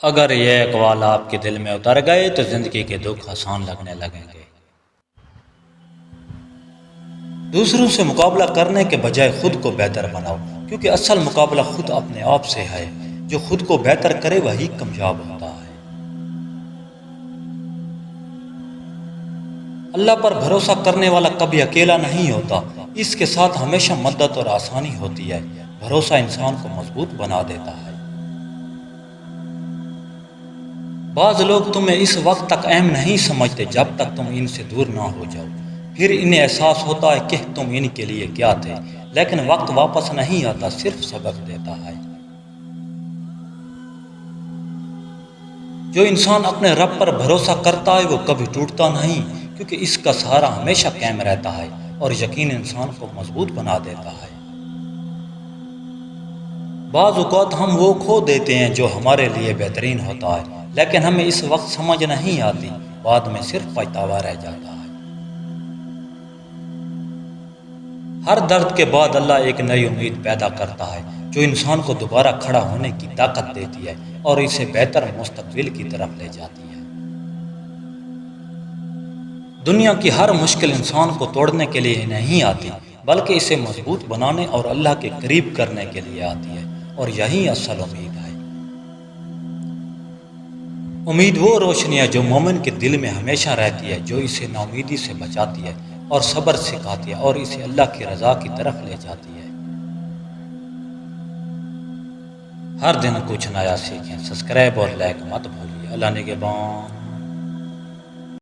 اگر یہ اقوال آپ کے دل میں اتر گئے تو زندگی کے دکھ آسان لگنے لگیں گے۔ دوسروں سے مقابلہ کرنے کے بجائے خود کو بہتر بناؤ، کیونکہ اصل مقابلہ خود اپنے آپ سے ہے۔ جو خود کو بہتر کرے وہی کامیاب ہوتا ہے۔ اللہ پر بھروسہ کرنے والا کبھی اکیلا نہیں ہوتا، اس کے ساتھ ہمیشہ مدد اور آسانی ہوتی ہے۔ بھروسہ انسان کو مضبوط بنا دیتا ہے۔ بعض لوگ تمہیں اس وقت تک اہم نہیں سمجھتے جب تک تم ان سے دور نہ ہو جاؤ، پھر انہیں احساس ہوتا ہے کہ تم ان کے لیے کیا تھے، لیکن وقت واپس نہیں آتا، صرف سبق دیتا ہے۔ جو انسان اپنے رب پر بھروسہ کرتا ہے وہ کبھی ٹوٹتا نہیں، کیونکہ اس کا سہارا ہمیشہ قائم رہتا ہے، اور یقین انسان کو مضبوط بنا دیتا ہے۔ بعض اوقات ہم وہ کھو دیتے ہیں جو ہمارے لیے بہترین ہوتا ہے، لیکن ہمیں اس وقت سمجھ نہیں آتی، بعد میں صرف پچھتاوا رہ جاتا ہے۔ ہر درد کے بعد اللہ ایک نئی امید پیدا کرتا ہے، جو انسان کو دوبارہ کھڑا ہونے کی طاقت دیتی ہے اور اسے بہتر مستقبل کی طرف لے جاتی ہے۔ دنیا کی ہر مشکل انسان کو توڑنے کے لیے نہیں آتی، بلکہ اسے مضبوط بنانے اور اللہ کے قریب کرنے کے لیے آتی ہے، اور یہی اصل امید ہے۔ امید وہ روشنی ہے جو مومن کے دل میں ہمیشہ رہتی ہے، جو اسے ناامیدی سے بچاتی ہے اور صبر سکھاتی ہے اور اسے اللہ کی رضا کی طرف لے جاتی ہے۔ ہر دن کچھ نیا سیکھیں، سبسکرائب اور لائک مت بھولیے۔ اللہ نگہبان۔